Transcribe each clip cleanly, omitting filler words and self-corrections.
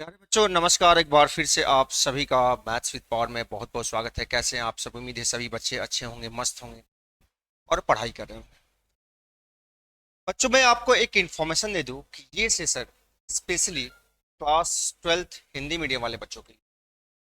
प्यारे बच्चों नमस्कार। एक बार फिर से आप सभी का मैथ्स विद पावर में बहुत बहुत स्वागत है। कैसे हैं आप सब? उम्मीद है सभी बच्चे अच्छे होंगे, मस्त होंगे और पढ़ाई कर रहे होंगे। बच्चों मैं आपको एक इन्फॉर्मेशन दे दूं कि ये session specially class 12th Hindi medium वाले बच्चों के लिए।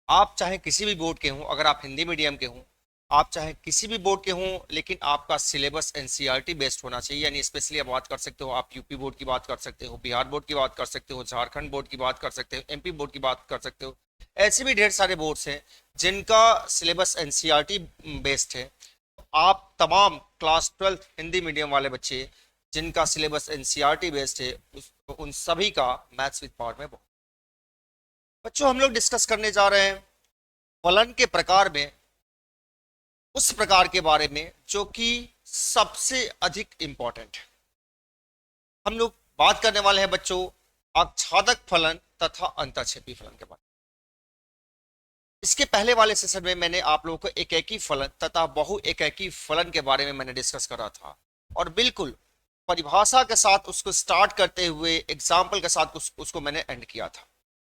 आप चाहे किसी भी बोर्ड के हों, अगर आप हिंदी मीडियम के हों, आप चाहे किसी भी बोर्ड के हों, लेकिन आपका सिलेबस एनसीईआरटी बेस्ड होना चाहिए। यानी स्पेशली आप बात कर सकते हो, आप यूपी बोर्ड की बात कर सकते हो, बिहार बोर्ड की बात कर सकते हो, झारखंड बोर्ड की बात कर सकते हो, एमपी बोर्ड की बात कर सकते हो। ऐसे भी ढेर सारे बोर्ड्स हैं जिनका सिलेबस एनसीईआरटी बेस्ड है। आप तमाम क्लास 12th हिंदी मीडियम वाले बच्चे जिनका सिलेबस एनसीईआरटी बेस्ड है, उन सभी का मैथ्स विद पावर में बच्चों हम लोग डिस्कस करने जा रहे हैं फलन के प्रकार में उस प्रकार के बारे में जो कि सबसे अधिक इंपॉर्टेंट है। हम लोग बात करने वाले हैं बच्चों आच्छादक फलन तथा अंतःक्षेपी फलन के बारे में। इसके पहले वाले सेशन में मैंने आप लोगों को एकेकी फलन तथा बहु एकेकी फलन के बारे में मैंने डिस्कस करा था और बिल्कुल परिभाषा के साथ उसको स्टार्ट करते हुए एग्जाम्पल के साथ उसको मैंने एंड किया था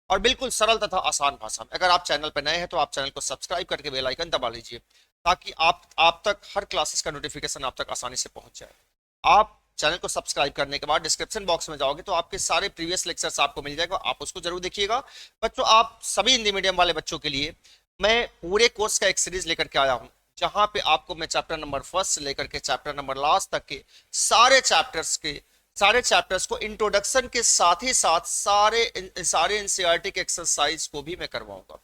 और बिल्कुल सरल तथा आसान भाषा में। अगर आप चैनल पर नए हैं तो आप चैनल को सब्सक्राइब करके बेल आइकन दबा लीजिए ताकि आप तक हर क्लासेस का नोटिफिकेशन आप तक आसानी से पहुंच जाए। आप चैनल को सब्सक्राइब करने के बाद डिस्क्रिप्शन बॉक्स में जाओगे तो आपके सारे प्रीवियस लेक्चर्स आपको मिल जाएगा, आप उसको जरूर देखिएगा। बच्चों आप सभी हिंदी मीडियम वाले बच्चों के लिए मैं पूरे कोर्स का एक सीरीज लेकर के आया हूं जहां पे आपको मैं चैप्टर नंबर फर्स्ट से लेकर के चैप्टर नंबर लास्ट तक के सारे चैप्टर्स को इंट्रोडक्शन के साथ ही साथ सारे एनसीईआरटी के एक्सरसाइज को भी मैं करवाऊंगा।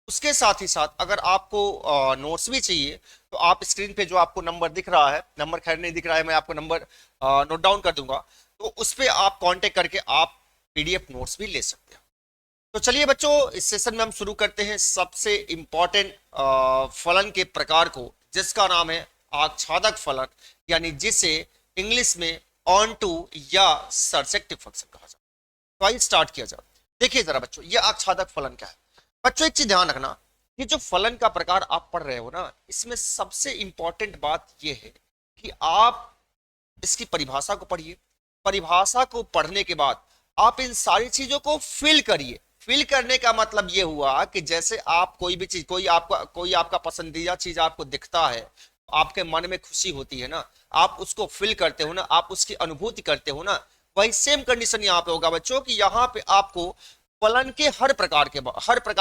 उसके साथ ही साथ अगर आपको नोट्स भी चाहिए तो आप स्क्रीन पे जो आपको नंबर दिख रहा है, नंबर खैर नहीं दिख रहा है, मैं आपको नंबर नोट डाउन कर दूंगा, तो उस पर आप कांटेक्ट करके आप पीडीएफ नोट्स भी ले सकते हैं। तो चलिए बच्चों इस सेशन में हम शुरू करते हैं सबसे इंपॉर्टेंट फलन के प्रकार को, जिसका नाम है आच्छादक फलन, यानी जिसे इंग्लिश में ऑन टू या सरसेक्टिव फंक्शन कहा जाता है। तो आइए स्टार्ट किया जाए। देखिए जरा बच्चों ये आच्छादक फलन क्या है। बच्चों एक चीज ध्यान रखना, कि जो फलन का प्रकार आप पढ़ रहे हो ना, इसमें सबसे इंपॉर्टेंट बात यह है कि आप इसकी परिभाषा को पढ़िए। परिभाषा को पढ़ने के बाद आप इन सारी चीजों को फिल करिए। फिल करने का मतलब यह हुआ कि जैसे आप कोई भी चीज, कोई आपका पसंदीदा चीज आपको दिखता है, आपके मन में खुशी होती है ना, आप उसको फिल करते हो ना, आप उसकी अनुभूति करते हो ना, वही सेम कंडीशन यहाँ पे होगा बच्चों कि यहाँ पे आपको फलन के हर प्रकार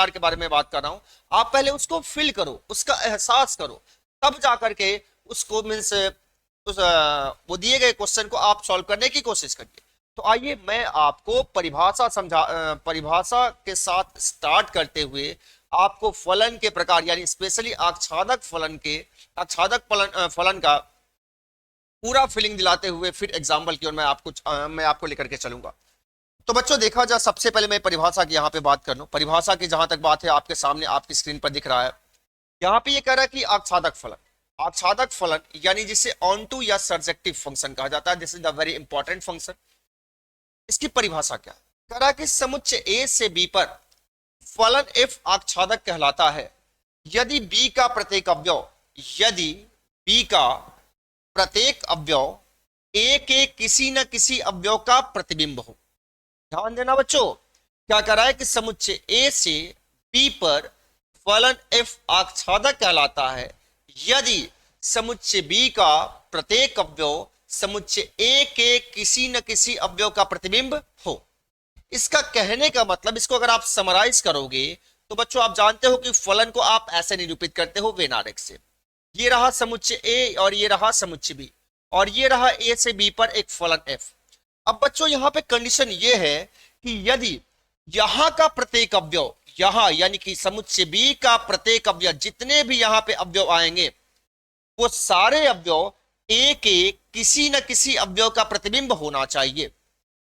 के बारे में बात कर रहा हूं। आप पहले उसको फिल करो, उसका एहसास करो, तब जाकर के उसको मीन्स वो दिए गए क्वेश्चन को आप सॉल्व करने की कोशिश करिए। तो आइए मैं आपको परिभाषा के साथ स्टार्ट करते हुए आपको फलन के प्रकार यानी स्पेशली आच्छादक फलन का पूरा फीलिंग दिलाते हुए फिर एग्जाम्पल की ओर मैं आपको लेकर के चलूंगा। तो बच्चों देखा जाए, सबसे पहले मैं परिभाषा की यहाँ पे बात कर लूं। परिभाषा की जहां तक बात है आपके सामने आपकी स्क्रीन पर दिख रहा है। यहाँ पे ये कह रहा है कि आच्छादक फलन यानी जिसे ऑन टू या सरजेक्टिव फंक्शन कहा जाता है, this is the very important function. इसकी परिभाषा क्या है? कह रहा है कि समुच्चय ए से बी पर फलन एफ आच्छादक कहलाता है यदि बी का प्रत्येक अवयव ए के किसी न किसी अवयव का प्रतिबिंब हो। ध्यान देना बच्चों, क्या कर रहा है कि समुच्चय ए से बी पर फलन एफ आच्छादक कहलाता है यदि समुच्चय बी का प्रत्येक अवयव समुच्चय ए के किसी न किसी अवयव का प्रतिबिंब हो। इसका कहने का मतलब, इसको अगर आप समराइज करोगे तो बच्चों आप जानते हो कि फलन को आप ऐसे निरूपित करते हो वेन आरेख से। ये रहा समुच्चय ए और ये रहा समुच्चय बी और ये रहा ए से बी पर एक फलन एफ। अब बच्चों यहां पे कंडीशन ये है कि यदि यहां का प्रत्येक अवयव, यहां यानी कि समुच्चय बी का प्रत्येक अवयव, जितने भी यहां पे अवयव आएंगे वो सारे अवयव ए के किसी न किसी अवयव का प्रतिबिंब होना चाहिए,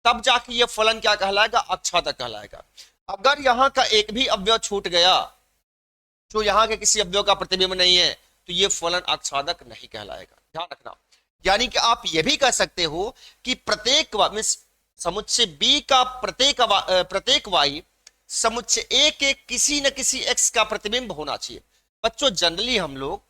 तब जाके ये फलन क्या कहलाएगा? आच्छादक कहलाएगा। अगर यहां का एक भी अवयव छूट गया जो यहां के किसी अवयव का प्रतिबिंब नहीं है तो ये फलन आच्छादक नहीं कहलाएगा। ध्यान रखना, यानी कि आप यह भी कह सकते हो कि प्रत्येक समुच्चय बी का प्रत्येक वाई समुच्चय ए के किसी न किसी एक्स का प्रतिबिंब होना चाहिए। बच्चों जनरली हम लोग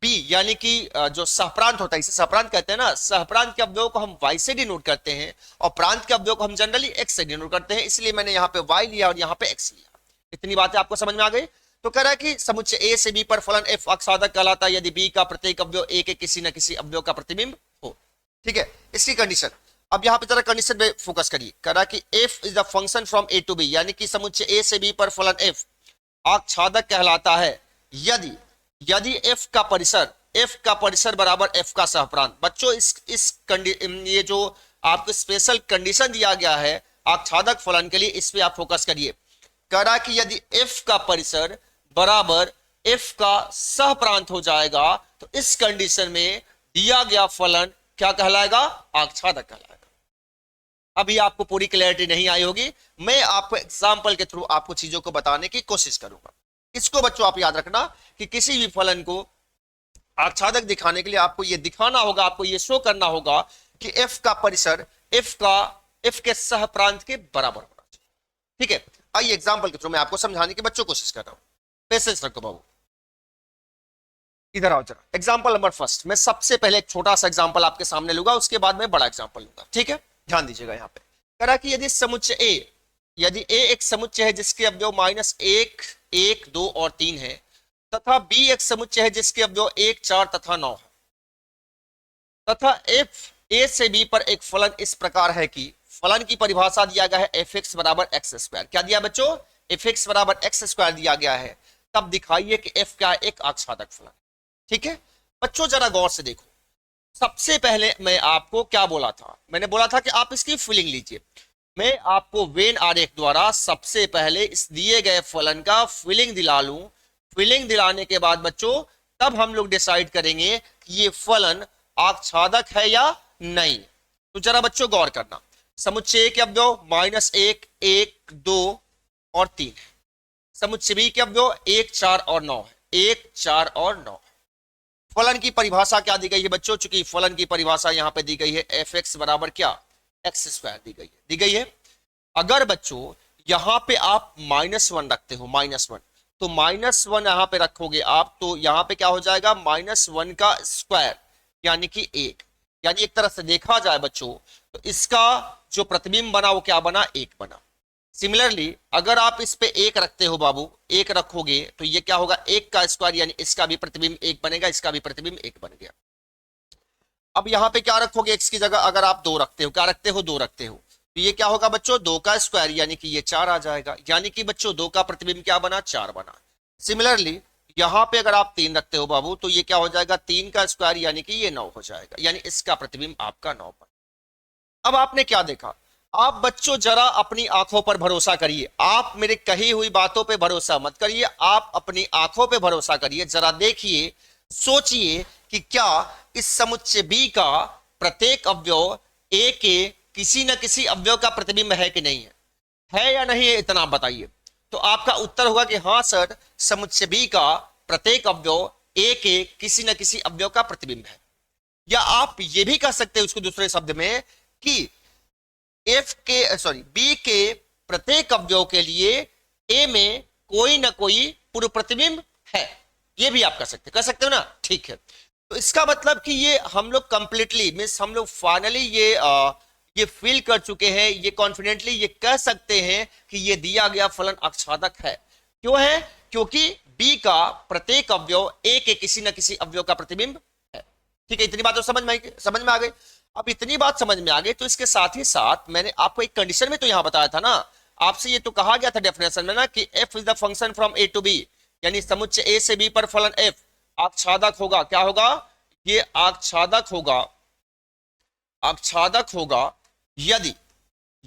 बी यानी कि जो सहप्रांत होता है, इसे सहप्रांत कहते हैं ना, सहप्रांत के अवयव को हम वाई से डिनोट करते हैं और प्रांत के अवयव को हम जनरली एक्स से डिनोट करते हैं, इसलिए मैंने यहाँ पे वाई लिया और यहाँ पे एक्स लिया। इतनी बातें आपको समझ में आ गई। तो कह रहा है कि समुच्चय ए से बी पर फलन एफ अक्षादक कहलाता है यदि बी का प्रत्येक अवयव ए के किसी न किसी अवयव का प्रतिबिंब हो। ठीक है, इसकी कंडीशन। अब यहाँ पे जरा कंडीशन पे फोकस करिए। कह रहा है कि F is the function from A to B, यानी कि समुच्चय ए से बी पर फलन एफ आच्छादक कहलाता है यदि यदि एफ का परिसर बराबर एफ का सहप्रांत। बच्चों ये जो आपको स्पेशल कंडीशन दिया गया है आच्छादक फलन के लिए, इस पे आप फोकस करिए। कह रहा कि यदि एफ का परिसर बराबर एफ का सहप्रांत हो जाएगा तो इस कंडीशन में दिया गया फलन क्या कहलाएगा? आच्छादक कहलाएगा। अभी आपको पूरी क्लैरिटी नहीं आई होगी, मैं आपको एग्जाम्पल के थ्रू आपको चीजों को बताने की कोशिश करूंगा। इसको बच्चों आप याद रखना कि किसी भी फलन को आच्छादक दिखाने के लिए आपको यह दिखाना होगा, आपको यह शो करना होगा कि एफ का परिसर एफ के सहप्रांत के बराबर होना चाहिए। ठीक है, आइए एग्जाम्पल के थ्रू मैं आपको समझाने की बच्चों कोशिश कर रहा हूं। पेशेंस रखो बाबू, इधर आओ जरा। एग्जाम्पल नंबर फर्स्ट, मैं सबसे पहले एक छोटा सा एग्जाम्पल आपके सामने लूंगा, उसके बाद मैं बड़ा एग्जाम्पल लूंगा। ठीक है, ध्यान दीजिएगा। यहाँ पे कह रहा कि यदि ए एक समुच्चय है जिसके अवयव माइनस एक, 2 और 3 है तथा बी एक समुच्चय है जिसके अवयव 1, 4 तथा 9 है तथा एफ ए से बी पर एक फलन इस प्रकार है कि फलन की परिभाषा दिया गया है एफ एक्स बराबर एक्स स्क्वायर। क्या दिया बच्चों? एफ एक्स बराबर एक्स स्क्वायर दिया गया है। तब दिखाइए कि एफ क्या है? एक आच्छादक फलन। ठीक है बच्चों, जरा गौर से देखो। सबसे पहले मैं आपको क्या बोला था? मैंने बोला था कि आप इसकी फीलिंग लीजिए। मैं आपको वेन आरेख द्वारा सबसे पहले इस दिए गए फलन का फीलिंग दिला लूं। फीलिंग दिलाने के बाद बच्चों तब हम लोग डिसाइड करेंगे कि ये फलन आच्छादक है या नहीं। तो जरा बच्चों गौर करना। समुच्चय के अवयव माइनस 1, 2 और 3 है। समुच्चय बी के अवयव 1, 4 और 9 है। 1, 4 और 9। फलन की परिभाषा क्या दी गई है बच्चों? चूंकि फलन की परिभाषा यहां पे दी गई है एफ एक्स बराबर क्या? एक्स स्क्वायर दी गई है। अगर बच्चों यहां पे आप -1 रखते हो, -1, तो -1 यहां पे रखोगे आप, तो यहां पे क्या हो जाएगा? -1 का स्क्वायर यानी कि 1। यानी एक तरह से देखा जाए बच्चों तो इसका जो प्रतिबिंब बना वो क्या बना? 1 बना। सिमिलरली अगर आप इस पे 1 रखते हो बाबू, 1 रखोगे तो ये क्या होगा? 1 का स्क्वायर यानी इसका भी प्रतिबिंब 1 बनेगा, इसका भी प्रतिबिंब 1 बन गया। अब यहां पे क्या रखोगे? x की जगह अगर आप 2 रखते हो, क्या रखते हो? 2 रखते हो, तो ये क्या होगा बच्चों? 2 का स्क्वायर यानी कि ये 4 आ जाएगा। यानी कि बच्चों 2 का प्रतिबिंब क्या बना? 4 बना। सिमिलरली यहां पे अगर आप 3 रखते हो बाबू तो ये क्या हो जाएगा? 3 का स्क्वायर यानी कि ये 9 हो जाएगा। यानी इसका प्रतिबिंब आपका 9 बना। अब आपने क्या देखा? आप बच्चों जरा अपनी आंखों पर भरोसा करिए। आप मेरे कही हुई बातों पे भरोसा मत करिए, आप अपनी आंखों पे भरोसा करिए। जरा देखिए, सोचिए कि क्या इस समुच्चय बी का प्रत्येक अवयव ए के किसी न किसी अवयव का प्रतिबिंब है कि नहीं है या नहीं है? इतना आप बताइए। तो आपका उत्तर होगा कि हाँ सर, समुच्चय बी का प्रत्येक अवयव ए के किसी न किसी अवयव का प्रतिबिंब है। या आप ये भी कह सकते हैं उसको दूसरे शब्द में कि बी के प्रत्येक अवयव के लिए ए में कोई ना कोई पूर्व प्रतिबिंब है। ये भी आप कह सकते हो ना? ठीक है, तो इसका मतलब कि ये हम लोग कंप्लीटली मींस हम लोग फाइनली ये फील कर चुके हैं, ये कॉन्फिडेंटली ये कह सकते हैं कि ये दिया गया फलन आच्छादक है। क्यों है? क्योंकि बी का प्रत्येक अवयव ए के किसी न किसी अवयव का प्रतिबिंब है। ठीक है, इतनी बात तो समझ में आ गई। अब इतनी बात समझ में आ गई तो इसके साथ ही साथ मैंने आपको एक कंडीशन में तो यहां बताया था ना, आपसे ये तो कहा गया था डेफिनेशन में ना कि F is the function from A to B, यानी समुच्चय ए से बी पर फलन एफ आच्छादक होगा। क्या होगा? ये आच्छादक होगा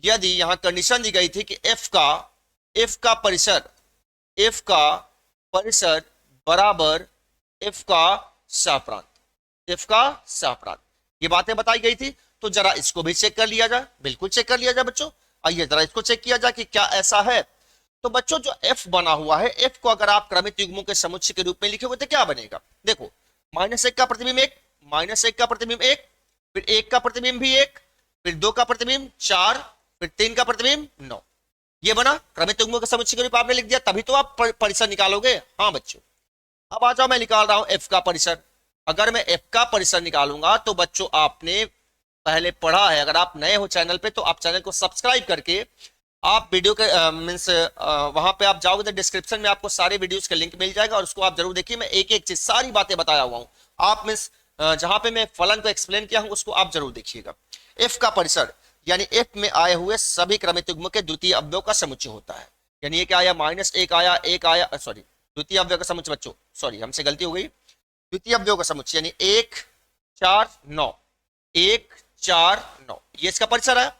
यदि यहां कंडीशन दी गई थी कि एफ का परिसर बराबर एफ का सहप्रांत। ये बातें बताई गई थी। तो जरा इसको भी चेक कर लिया जाए। बिल्कुल चेक कर लिया जाए बच्चों। आइए जरा इसको चेक किया जाए कि क्या ऐसा है। तो बच्चों जो f बना हुआ है, f को अगर आप क्रमित युग्मों के समुच्चय के रूप में लिखोगे तो क्या बनेगा? देखो, -1 का प्रतिबिंब 1, -1 का प्रतिबिंब 1, फिर 1 का प्रतिबिंब भी 1, फिर 2 का प्रतिबिंब 4, फिर 3 का प्रतिबिंब 9। ये बना क्रमित युग्मों के समुच्चय के रूप आपने लिख दिया, तभी तो आप परिसर निकालोगे। हाँ बच्चों, अब आ जाओ, मैं निकाल रहा हूं f का परिसर। अगर मैं एफ का परिसर निकालूंगा तो बच्चों आपने पहले पढ़ा है, अगर आप नए हो चैनल पे तो आप चैनल को सब्सक्राइब करके आप वीडियो के मीन्स वहां पे आप जाओगे तो डिस्क्रिप्शन में आपको सारे वीडियोस का लिंक मिल जाएगा और उसको आप जरूर देखिए। मैं एक एक चीज सारी बातें बताया हुआ हूं, आप मीन्स जहां पे मैं फलन को एक्सप्लेन किया हूं उसको आप जरूर देखिएगा। एफ का परिसर यानी एफ में आए हुए सभी क्रमिक युग्म के द्वितीय अवयव का समुच्चय होता है। यानी ये क्या आया, माइनस एक आया सॉरी द्वितीय अवयव का समुच्चय बच्चों, सॉरी हमसे गलती हो गई, द्वितीय अवयव का समुच्चय यानी 1 4 9, 1 4 9 ये इसका परिसर है।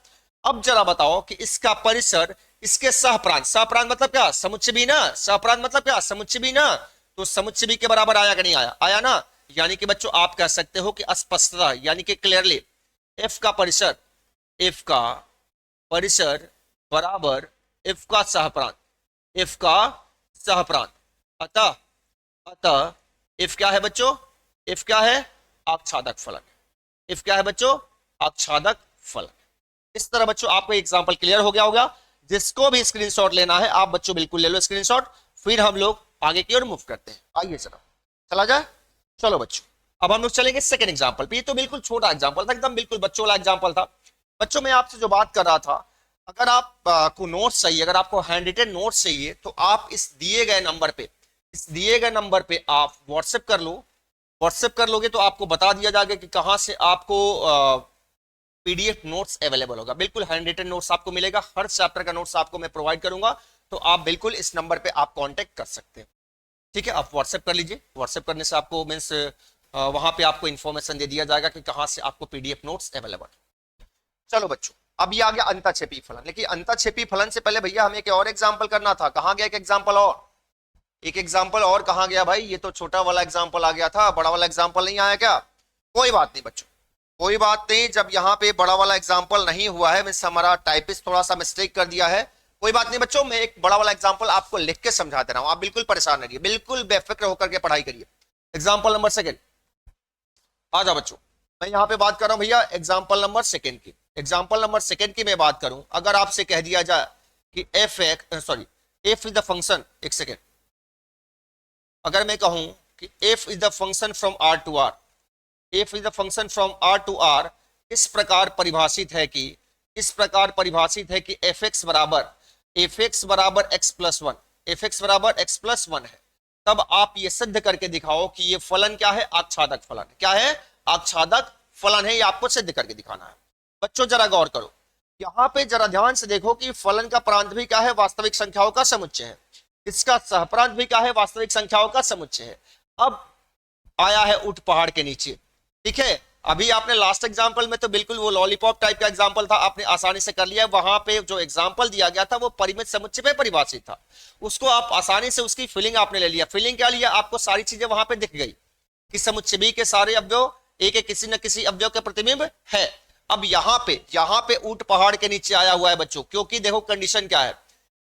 अब जरा बताओ कि इसका परिसर इसके सहप्रांत, सहप्रांत मतलब क्या, समुच्चय भी ना, सहप्रांत मतलब क्या, समुच्चय भी ना, तो समुच्चय भी के बराबर आया कि नहीं आया, आया ना। यानी कि बच्चों आप कह सकते हो कि स्पष्टता यानी कि क्लियरली एफ का परिसर, एफ का परिसर बराबर एफ का सहप्रांत, एफ का सहप्रांत। अतः अतः एफ क्या है बच्चों, एफ क्या है, आच्छादक फलन। एफ क्या है बच्चों, आच्छादक फलन। इस तरह बच्चों आपको एग्जांपल क्लियर हो गया होगा। जिसको भी स्क्रीनशॉट लेना है आप बच्चों बिल्कुल ले लो स्क्रीनशॉट, फिर हम लोग आगे की ओर मूव करते हैं। आइए जरा चला जाए, चलो बच्चों अब हम लोग चलेंगे सेकंड एग्जांपल पे। ये तो बिल्कुल छोटा एग्जांपल था, एकदम बिल्कुल बच्चों वाला एग्जांपल था। बच्चों मैं आपसे जो बात कर रहा था, अगर आप को नोट्स चाहिए, अगर आपको हैंड रिटन नोट्स चाहिए तो आप इस दिए गए नंबर पे, इस दिए गए नंबर पे आप व्हाट्सएप कर लो। व्हाट्सएप कर लोगे तो आपको बता दिया जाएगा कि कहां से आपको पीडीएफ नोट्स अवेलेबल होगा। बिल्कुल हैंड रिटन नोट्स आपको मिलेगा, हर चैप्टर का नोट्स आपको मैं प्रोवाइड करूंगा, तो आप बिल्कुल इस नंबर पे आप कांटेक्ट कर सकते हैं। ठीक है, आप व्हाट्सएप कर लीजिए। व्हाट्सएप करने से आपको मीन्स वहां पे आपको इंफॉर्मेशन दे दिया जाएगा कि कहां से आपको पीडीएफ नोट्स अवेलेबल। चलो बच्चों अब ये आ गया अंतःक्षेपी फलन, लेकिन अंतःक्षेपी फलन से पहले भैया हमें एक और एग्जाम्पल करना था। कहां गया एक एग्जाम्पल और, एक एग्जाम्पल और कहां गया भाई, ये तो छोटा वाला एग्जाम्पल आ गया था, बड़ा वाला एग्जाम्पल नहीं आया क्या? कोई बात नहीं बच्चों, कोई बात नहीं, जब यहाँ पे बड़ा वाला एग्जाम्पल नहीं हुआ है, मीन्स हमारा टाइपिस्ट थोड़ा सा मिस्टेक कर दिया है, कोई बात नहीं बच्चों, मैं एक बड़ा वाला एग्जाम्पल आपको लिख के समझा दे रहा हूं, आप बिल्कुल परेशान रहिए, बिल्कुल बेफिक्र होकर के पढ़ाई करिए। एग्जाम्पल नंबर सेकेंड आ जाओ बच्चों, मैं यहाँ पे बात कर रहा हूं भैया एग्जाम्पल नंबर सेकेंड की। एग्जाम्पल नंबर सेकेंड की मैं बात करूं, अगर आपसे कह दिया जाए कि एफ इज द फंक्शन, एक सेकेंड, अगर मैं कहूं कि F is the function from R to R, F is the function from R to R इस प्रकार परिभाषित है कि, इस प्रकार परिभाषित है कि एफ एक्स बराबर x plus one, F x बराबर एक्स प्लस वन है, तब आप ये सिद्ध करके दिखाओ कि ये फलन क्या है, आच्छादक फलन। क्या है, आच्छादक फलन है, ये आपको सिद्ध करके दिखाना है। बच्चों जरा गौर करो, यहां पे जरा ध्यान से देखो कि फलन का प्रांत भी क्या है, वास्तविक संख्याओं का समुच्चय है, इसका सहप्रांत भी क्या है, वास्तविक संख्याओं का समुच्चय है। अब आया है ऊंट पहाड़ के नीचे, ठीक है, अभी आपने लास्ट एग्जांपल में तो बिल्कुल वो लॉलीपॉप टाइप का एग्जांपल था, आपने आसानी से कर लिया। वहां पे जो एग्जांपल दिया गया था वो परिमित समुच्चय पे परिभाषित था, उसको आप आसानी से उसकी फीलिंग आपने ले लिया। फीलिंग क्या लिया, आपको सारी चीजें वहां पे दिख गई कि समुच्चय बी के सारे अवयव एक एक किसी न किसी अवयव के प्रतिबिंब है। अब यहाँ पे ऊंट पहाड़ के नीचे आया हुआ है बच्चों, क्योंकि देखो कंडीशन क्या है,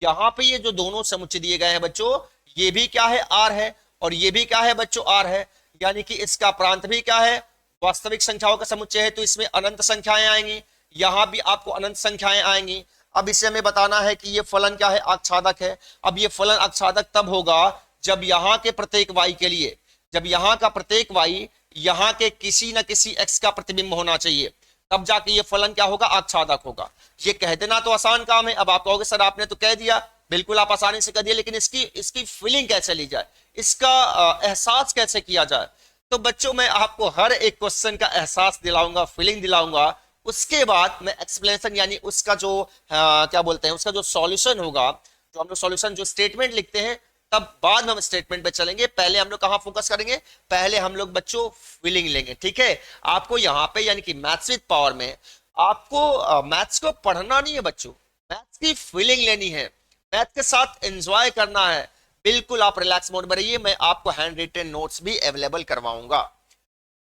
यहाँ पे ये जो दोनों समुच्चय दिए गए हैं बच्चों, ये भी क्या है, आर है, और ये भी क्या है बच्चों, आर है, यानी कि इसका प्रांत भी क्या है, वास्तविक संख्याओं का समुच्चय है, तो इसमें अनंत संख्याएं आएंगी, यहां भी आपको अनंत संख्याएं आएंगी। अब इसे हमें बताना है कि ये फलन क्या है, आच्छादक है। अब ये फलन आच्छादक तब होगा जब यहाँ के प्रत्येक वाई के लिए, जब यहाँ का प्रत्येक वाई यहाँ के किसी न किसी एक्स का प्रतिबिंब होना चाहिए, तब जाके ये फलन क्या होगा, आच्छादक होगा। ये कह देना तो आसान काम है। अब आप कहोगे सर आपने तो कह दिया, बिल्कुल आप आसानी से कह दिया, लेकिन इसकी फीलिंग कैसे ली जाए, इसका एहसास कैसे किया जाए? तो बच्चों मैं आपको हर एक क्वेश्चन का एहसास दिलाऊंगा, फीलिंग दिलाऊंगा, उसके बाद मैं एक्सप्लेनेशन यानी उसका जो क्या बोलते हैं, उसका जो सॉल्यूशन होगा, जो हम लोग सॉल्यूशन जो स्टेटमेंट लिखते हैं, तब बाद में हम स्टेटमेंट पे चलेंगे। पहले हम लोग कहां फोकस करेंगे, पहले हम लोग बच्चों फीलिंग लेंगे। ठीक है, आपको यहाँ पे यानी कि मैथ्स विद पावर में आपको मैथ्स को पढ़ना नहीं है बच्चों, मैथ्स की फीलिंग लेनी है, मैथ के साथ एंजॉय करना है। बिल्कुल आप रिलैक्स मोड में रहिए, मैं आपको हैंड रिटन नोट्स भी अवेलेबल करवाऊंगा।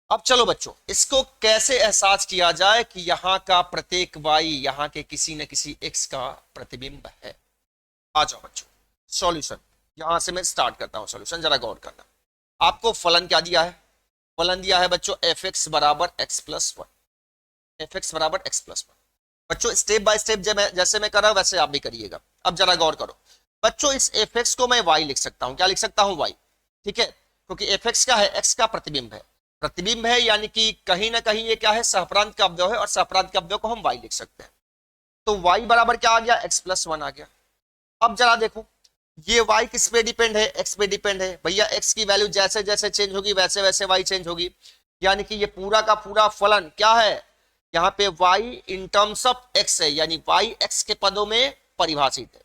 अब चलो बच्चों, इसको कैसे एहसास किया जाए कि यहाँ का प्रत्येक वाई यहाँ के किसी न किसी एक्स का प्रतिबिंब है। आ जाओ बच्चों, सॉल्यूशन यहां से मैं स्टार्ट करता हूं। सॉल्यूशन जरा गौर करना, आपको फलन क्या दिया है, फलन दिया है बच्चों एफ एक्स बराबर x plus one, F x बराबर एक्स प्लस वन। बच्चों स्टेप बाय स्टेप जैसे मैं कर रहा हूं वैसे आप भी करिएगा। अब जरा गौर करो बच्चों, इस एफ एक्स को मैं वाई लिख सकता हूं, क्या लिख सकता हूं, वाई, ठीक है, क्योंकि एफ एक्स क्या है, एक्स का प्रतिबिंब है। प्रतिबिंब है, यानी कि कहीं ना कहीं ये क्या है, सहप्रांत का अवयव है, और सहप्रांत के अवयव को हम y लिख सकते हैं। तो y बराबर क्या आ गया, x+1 आ गया। अब जरा देखो, ये y किस पे डिपेंड है, x पे डिपेंड है भैया। x की वैल्यू जैसे जैसे चेंज होगी वैसे वैसे y चेंज होगी, यानी कि ये पूरा का पूरा फलन क्या है, यहाँ पे y in terms of x है, यानी y x के पदों में परिभाषित है।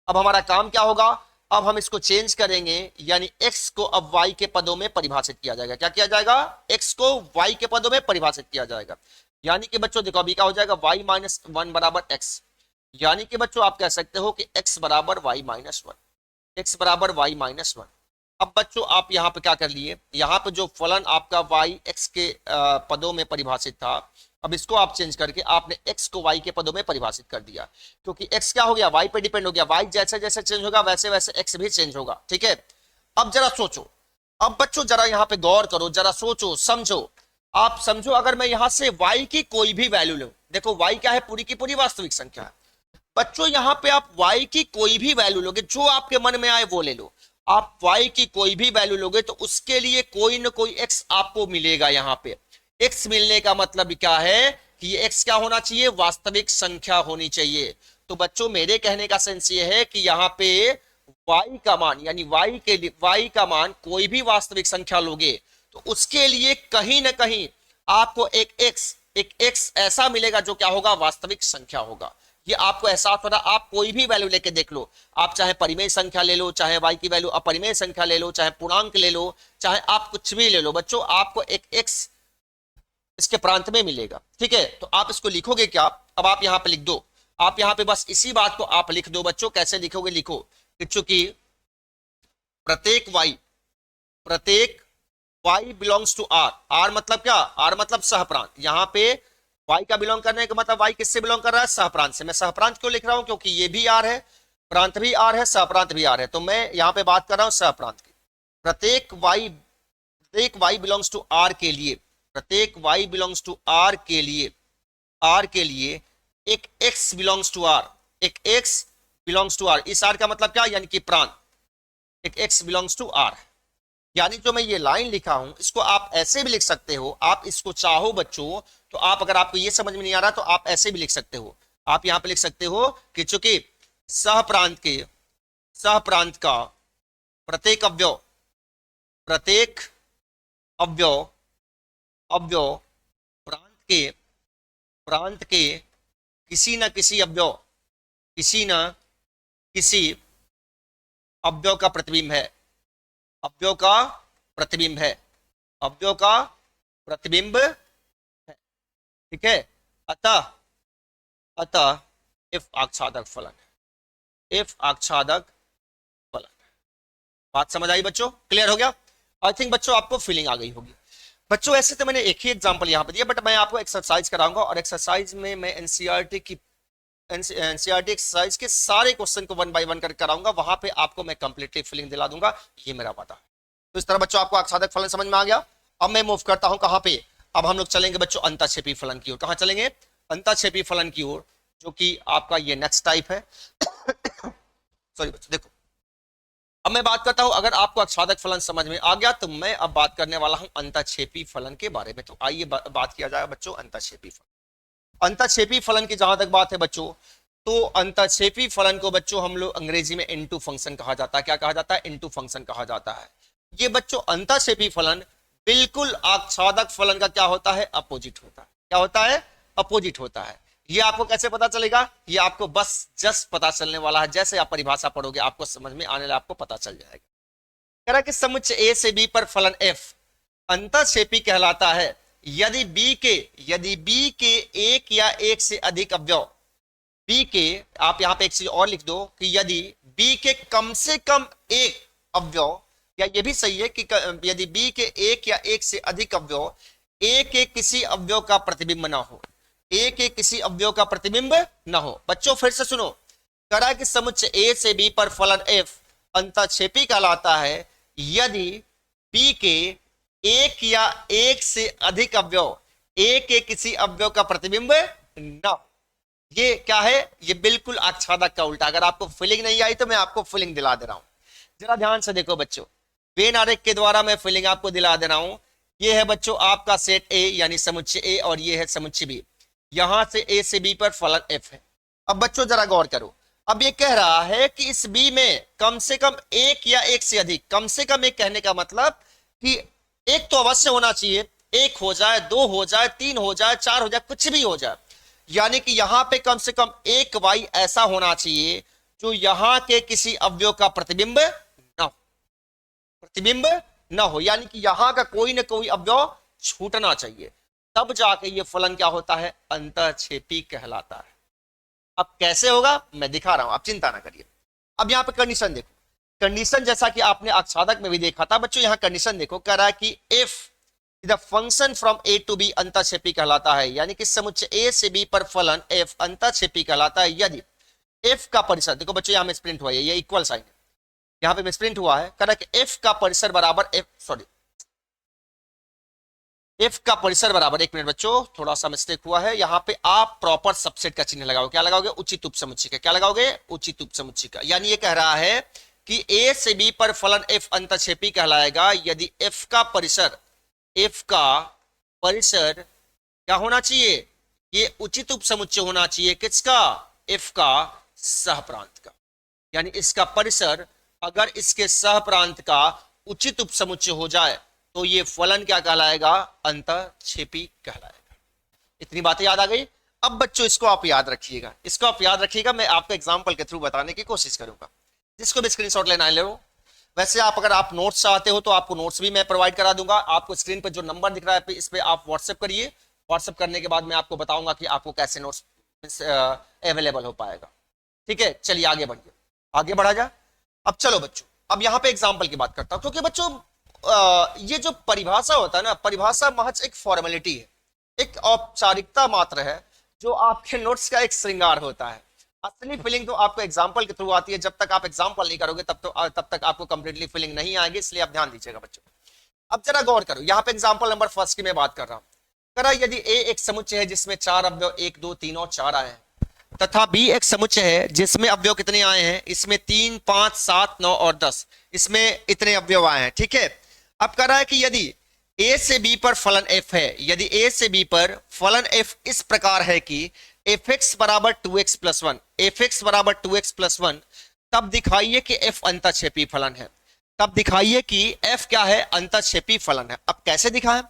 अब हमारा काम क्या होगा, अब हम इसको चेंज करेंगे, यानी x को अब y के पदों में परिभाषित किया जाएगा। क्या किया जाएगा, x को y के पदों में परिभाषित किया जाएगा। यानी कि बच्चों देखो अभी क्या हो जाएगा, y-1 बराबर x, यानी कि बच्चों आप कह सकते हो कि x बराबर y-1, x बराबर y-1। अब बच्चों आप यहाँ पे क्या कर लिए, यहाँ पे जो फलन आपका y x के पदों में परिभाषित था, अब इसको आप चेंज करके आपने x को y के पदों में परिभाषित कर दिया, क्योंकि x क्या हो गया, y पे डिपेंड हो गया। y जैसे जैसे चेंज होगा वैसे वैसे x भी चेंज होगा, ठीक है। अब जरा सोचो, अब बच्चों जरा यहाँ पे गौर करो, जरा सोचो समझो। आप समझो, अगर मैं यहां से y की कोई भी वैल्यू लूं, देखो y क्या है, पूरी की पूरी वास्तविक संख्या है बच्चों। यहां पे आप y की कोई भी वैल्यू लोगे, जो आपके मन में आए वो ले लो। आप y की कोई भी वैल्यू लोगे तो उसके लिए कोई ना कोई x आपको मिलेगा। यहां पे x मिलने का मतलब क्या है कि ये x क्या होना चाहिए, वास्तविक संख्या होनी चाहिए। तो बच्चों मेरे कहने का सेंस ये है कि यहाँ पे y का मान, यानी y के लिए y का मान कोई भी वास्तविक संख्या लोगे तो उसके लिए कहीं ना कहीं आपको एक x ऐसा मिलेगा जो क्या होगा, वास्तविक संख्या होगा। ये आपको एहसास हो रहा, आप कोई भी वैल्यू लेके देख लो, आप चाहे परिमेय संख्या ले लो, चाहे y की वैल्यू अपरिमेय संख्या ले लो, चाहे पूर्णांक ले लो, चाहे आप कुछ भी ले लो बच्चों, आपको एक x इसके प्रांत में मिलेगा, ठीक है। तो आप इसको लिखोगे क्या, अब आप यहां पे लिख दो, आप यहां पे बस इसी बात को आप लिख दो बच्चों। कैसे लिखोगे, लिखो कि चूंकि प्रत्येक y belongs to r, r मतलब क्या, r मतलब सहप्रांत। यहां पे y का बिलोंग करने का मतलब y किससे बिलोंग कर रहा है, सहप्रांत से। मैं सहप्रांत क्यों लिख रहा हूं, क्योंकि ये भी r है, प्रांत भी r है, सहप्रांत भी r है, तो मैं यहां पे बात कर रहा हूं सहप्रांत की। प्रत्येक y बिलोंग्स टू r के लिए, प्रत्येक y बिलोंग्स टू r के लिए एक x बिलोंग्स टू r, एक x बिलोंग्स टू r। इस r का मतलब क्या, यानी कि प्रांत, एक x बिलोंग्स टू r। यानी जो मैं ये लाइन लिखा हूं इसको आप ऐसे भी लिख सकते हो, आप इसको चाहो बच्चों तो आप, अगर आपको ये समझ में नहीं आ रहा तो आप ऐसे भी लिख सकते हो। आप यहां पे लिख सकते हो कि चूंकि सहप्रांत का प्रत्येक अवयव अवयव प्रांत के किसी न किसी अवयव का प्रतिबिंब है, अवयव का प्रतिबिंब है, अवयव का प्रतिबिंब है, ठीक है। अतः इफ आच्छादक फलन, बात समझ आई बच्चों, क्लियर हो गया। आई थिंक बच्चों आपको फीलिंग आ गई होगी। बच्चों ऐसे तो मैंने एक ही एग्जांपल यहां पे दिया, बट मैं आपको एक्सरसाइज कराऊंगा, और एक्सरसाइज में मैं एनसीईआरटी एक्सरसाइज के सारे क्वेश्चन को 1 बाय 1 कर कराऊंगा, वहां पे आपको मैं कंप्लीटली फीलिंग दिला दूंगा, ये मेरा वादा है। तो इस तरह बच्चों आपको आच्छादक फलन समझ में आ गया। अब मैं मूव करता हूं कहां पे, अब हम लोग चलेंगे बच्चों अंतःक्षेपी फलन की ओर। कहां चलेंगे, अंतःक्षेपी फलन की ओर, जो कि आपका ये नेक्स्ट टाइप है। सॉरी बच्चों, देखो अब मैं बात करता हूं, अगर आपको आच्छादक फलन समझ में आ गया तो मैं अब बात करने वाला हूं अंतःक्षेपी फलन के बारे में। तो आइए बात किया जाए बच्चों अंतःक्षेपी फलन। अंतःक्षेपी फलन की जहां तक बात है बच्चों, तो अंतःक्षेपी फलन को बच्चों हम लोग अंग्रेजी में इनटू फंक्शन कहा जाता है। क्या कहा जाता है, इनटू फंक्शन कहा जाता है। ये बच्चों अंतःक्षेपी फलन बिल्कुल आच्छादक फलन का क्या होता है, अपोजिट होता है। क्या होता है, अपोजिट होता है। ये आपको कैसे पता चलेगा, ये आपको बस जस्ट पता चलने वाला है, जैसे आप परिभाषा पढ़ोगे आपको समझ में आने वाला, आपको पता चल जाएगा। कह रहा है कि समुच्चय ए से बी पर फलन f अंतःक्षेपी कहलाता है यदि b के एक या एक से अधिक अवयव, b के, आप यहां पे एक चीज और लिख दो कि यदि b के कम से कम एक अवयव, या ये भी सही है कि यदि b के एक या एक से अधिक अवयव एक एक किसी अवयव का प्रतिबिंब ना हो, एक एक किसी अवयव का प्रतिबिंब ना हो। बच्चों फिर से सुनो, करा कि समुच्चय ए से बी पर फलन f अंतःक्षेपी कहलाता है यदि b के एक या एक से अधिक अवयव एक एक किसी अवयव का प्रतिबिंब ना हो। ये क्या है, ये बिल्कुल आच्छादक का उल्टा। अगर आपको फीलिंग नहीं आई तो मैं आपको फीलिंग दिला दे रहा हूं, जरा ध्यान से देखो बच्चों, वेन आरेख के द्वारा मैं फीलिंग आपको दिला दे रहा हूं ये है बच्चों आपका सेट ए यानी समुच्चय ए और ये है समुच्चय बी। यहां से ए से बी पर फलन एफ है। अब बच्चों जरा गौर करो, अब ये कह रहा है कि इस बी में कम से कम एक या एक से अधिक, कम से कम एक कहने का मतलब कि एक तो अवश्य होना चाहिए, एक हो जाए, दो हो जाए, तीन हो जाए, चार हो जाए, कुछ भी हो जाए, यानी कि यहां पे कम से कम एक वाई ऐसा होना चाहिए जो यहां के किसी अवयव का प्रतिबिंब ना हो, प्रतिबिंब ना हो, यानी कि यहां का कोई ना कोई अवयव छूटना चाहिए, तब जाके ये फलन क्या होता है, अंतःक्षेपी कहलाता है। अब कैसे होगा मैं दिखा रहा हूं, आप चिंता ना करिए। अब यहां पे कंडीशन देखो, कंडीशन जैसा कि आपने आच्छादक में भी देखा था बच्चों, यहां कंडीशन देखो, कह रहा है कि if the function from A to B अंतःक्षेपी कहलाता है, यानी कि समुच्चय ए से बी पर फलन एफ अंतःक्षेपी कहलाता है यदि एफ का परिसर, देखो बच्चों यहां में स्प्रिंट हुआ है, ये इक्वल साइन है, यहां पे मिसप्रिंट हुआ है, कह रहा है कि एफ का परिसर बराबर एफ का परिसर बराबर, एक मिनट बच्चों थोड़ा सा मिस्टेक हुआ है, यहां पे आप प्रॉपर सबसेट का चिन्ह लगाओगे, क्या लगाओगे, उचित उपसमुच्चय का, क्या लगाओगे, उचित उपसमुच्चय का, यानी ये कह रहा है कि ए से बी पर फलन एफ अंतःक्षेपी कहलाएगा यदि एफ का परिसर, एफ का परिसर क्या होना चाहिए, ये उचित उपसमुच्चय होना चाहिए, किसका, एफ का सहप्रांत का, यानी इसका परिसर अगर इसके सहप्रांत का उचित उपसमुच्चय हो जाए तो ये फलन क्या कहलाएगा, अंतःक्षेपी कहलाएगा। इतनी बातें याद आ गई। अब बच्चों इसको आप याद रखिएगा, इसको आप याद रखिएगा, मैं आपको एग्जांपल के थ्रू बताने की कोशिश करूंगा, जिसको भी स्क्रीनशॉट लेना है ले लो। वैसे आप अगर आप नोट्स चाहते हो तो आपको नोट्स भी मैं प्रोवाइड करा दूंगा, आपको स्क्रीन पर जो नंबर दिख रहा है इस पे आप व्हाट्सएप करिए, व्हाट्सएप करने के बाद मैं आपको बताऊंगा कि आपको कैसे नोट्स अवेलेबल हो पाएगा। ठीक है, चलिए आगे बढ़िए, आगे बढ़ा जा। अब चलो बच्चों, अब यहां पे एग्जांपल की बात करता हूं, क्योंकि बच्चों ये जो परिभाषा होता है ना, परिभाषा महज एक फॉर्मेलिटी है, एक औपचारिकता मात्र है, जो आपके नोट्स का एक श्रृंगार होता है। असली फीलिंग तो आपको एग्जांपल के थ्रू आती है, जब तक आप एग्जांपल नहीं करोगे तब तक आपको कंप्लीटली फीलिंग नहीं आएगी, इसलिए आप ध्यान दीजिएगा बच्चों। अब जरा गौर करो, यहाँ पे एग्जांपल नंबर फर्स्ट की मैं बात कर रहा हूं, करा यदि ए एक समुच्चय है जिसमें चार अवयव 1 2 3 और 4 आए हैं, तथा बी एक समुच्चय है जिसमें अवयव कितने आए हैं, इसमें 3 5 7 9 और 10, इसमें इतने अवयव आए हैं। ठीक है, अब कह रहा है कि यदि ए से बी पर फलन एफ है, यदि ए से बी पर फलन एफ इस प्रकार है कि एफ एक्स बराबर 2x प्लस 1, एफ एक्स बराबर 2x प्लस 1, तब दिखाइए कि एफ अंतःक्षेपी फलन है, तब दिखाइए कि एफ क्या है, अंतःक्षेपी फलन है। अब कैसे दिखाएं,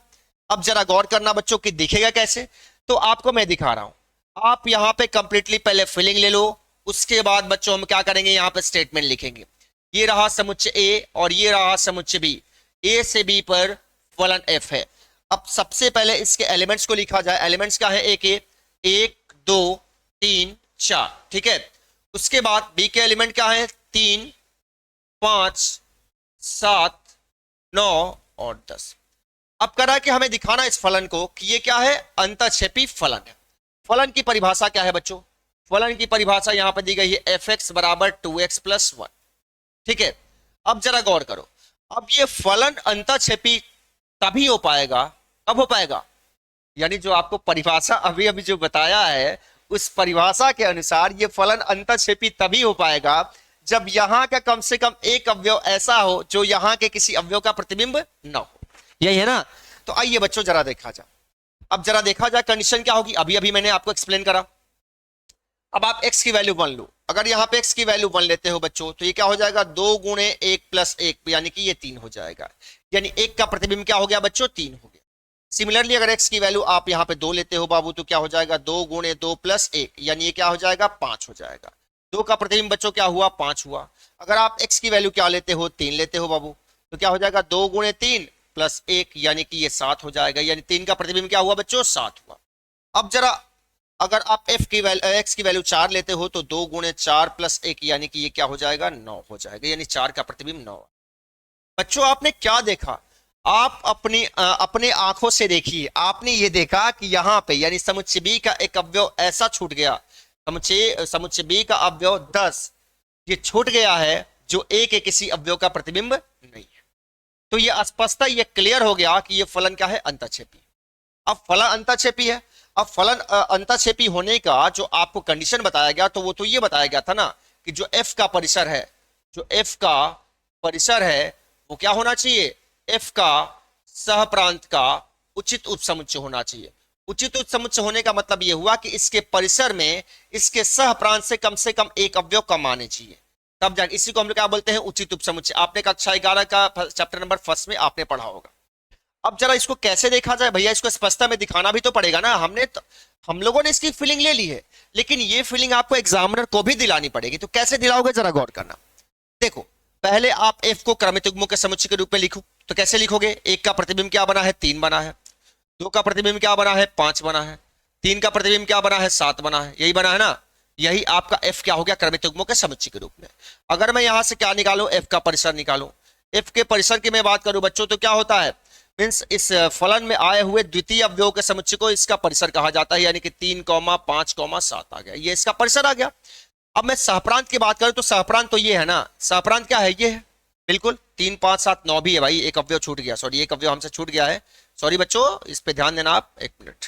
अब जरा गौर करना बच्चों कि दिखेगा कैसे, तो आपको मैं दिखा रहा हूं, आप यहां पे कंप्लीटली पहले फिलिंग ले लो, उसके बाद बच्चों हम क्या करेंगे, यहां पे स्टेटमेंट लिखेंगे, ये रहा समुच्चय ए और ये रहा समुच्चय बी, ए से बी पर फलन एफ है। अब सबसे पहले इसके एलिमेंट्स को लिखा जाए, एलिमेंट्स क्या है, एक 2 3 4, ठीक है। उसके बाद बी के एलिमेंट क्या है, 3 5 7 9 और 10। अब करा कि हमें दिखाना इस फलन को कि ये क्या है, अंतःक्षेपी फलन है। फलन की परिभाषा क्या है बच्चों, फलन की परिभाषा यहां पर दी गई है, एफ एक्स बराबर 2x प्लस 1। ठीक है, अब जरा गौर करो, अब ये फलन अंतःक्षेपी तभी हो पाएगा, कब हो पाएगा, यानी जो आपको परिभाषा अभी अभी जो बताया है उस परिभाषा के अनुसार ये फलन अंतःक्षेपी तभी हो पाएगा जब यहां का कम से कम एक अवयव ऐसा हो जो यहां के किसी अवयव का प्रतिबिंब न हो, यही है ना। तो आइए बच्चों जरा देखा जाए, अब जरा देखा जाए कंडीशन क्या होगी, अभी अभी मैंने आपको एक्सप्लेन करा। अब आप x की वैल्यू 1 लो, अगर यहां पे x की वैल्यू 1 लेते हो बच्चों तो ये क्या हो जाएगा, 2 गुणे 1 प्लस 1, यानी कि ये 3 हो जाएगा, यानी 1 का प्रतिबिंब क्या हो गया बच्चों, 3 हो गया। सिमिलरली अगर x की वैल्यू आप यहां पे 2 लेते हो बाबू तो क्या हो जाएगा, 2 गुणे 2 प्लस 1, यानी ये क्या हो जाएगा, 5 हो जाएगा। 2 का प्रतिबिंब बच्चों क्या हुआ, 5 हुआ। अगर आप x की वैल्यू क्या लेते हो, 3 लेते हो बाबू तो क्या हो जाएगा, 2 गुणे 3 प्लस 1, यानी कि ये 7 हो जाएगा, यानी 3 का प्रतिबिंब क्या हुआ बच्चों, 7 हुआ। अब जरा अगर आप x की वैल्यू 4 लेते हो तो 2 गुणे 4 प्लस 1, यानी कि ये क्या हो जाएगा, 9 हो जाएगा, यानी 4 का प्रतिबिंब 9। बच्चों आपने क्या देखा, आप अपने आंखों से देखिए, आपने ये देखा कि यहां पे यानी समुच्चय बी का एक अवयव ऐसा छूट गया, समुच्चय बी का अवयव 10 ये छूट गया है जो ए के किसी अवयव का प्रतिबिंब नहीं है। तो ये स्पष्टता, ये क्लियर हो गया कि ये फलन क्या है, अंतःक्षेपी। अब फलन अंतःक्षेपी है, अब फलन अंतःक्षेपी होने का जो आपको कंडीशन बताया गया तो वो तो ये बताया गया था ना कि जो एफ का परिसर है, जो एफ का परिसर है वो क्या होना चाहिए, एफ का सहप्रांत का उचित उपसमुच्चय होना चाहिए। उचित उपसमुच्चय होने का मतलब यह हुआ कि इसके परिसर में इसके सहप्रांत से कम एक अवयव कम आने चाहिए, तब जाके इसी को हम लोग क्या बोलते हैं, उचित उपसमुच्चय। आपने कक्षा 11 का चैप्टर नंबर फर्स्ट में आपने पढ़ा होगा। अब जरा इसको कैसे देखा जाए भैया, इसको स्पष्टता में दिखाना भी तो पड़ेगा ना। हम लोगों ने इसकी फीलिंग ले ली है, लेकिन ये फीलिंग आपको एग्जामिनर को भी दिलानी पड़ेगी। तो कैसे दिलाओगे, जरा गौर करना। देखो, पहले आप एफ को क्रमिक युग्मों के समुच्चय के रूप में लिखो। तो कैसे लिखोगे, एक का प्रतिबिंब क्या बना है, 3 बना है। दो का प्रतिबिंब क्या बना है, 5 बना है। 3 का प्रतिबिंब क्या बना है, 7 बना है। यही बना है ना, यही आपका एफ क्या हो गया, क्रमिक युग्मों के समुच्चय के रूप में। अगर मैं यहां से क्या निकालू, एफ का परिसर निकालू। एफ के परिसर की मैं बात करूं बच्चों, तो क्या होता है, मीन्स इस फलन में आए हुए द्वितीय अवयव के समुच्चय को इसका परिसर कहा जाता है, यानी कि 3, 5, 7 आ गया, ये इसका परिसर आ गया। अब मैं सहप्रांत की बात करूं तो सहप्रांत तो ये है ना, सहप्रांत क्या है, ये है बिल्कुल 3, 5, 7, 9 भी है भाई। एक अवयव छूट गया, सॉरी, एक अवयव हमसे छूट गया है, सॉरी बच्चों, इस पे ध्यान देना आप, एक मिनट।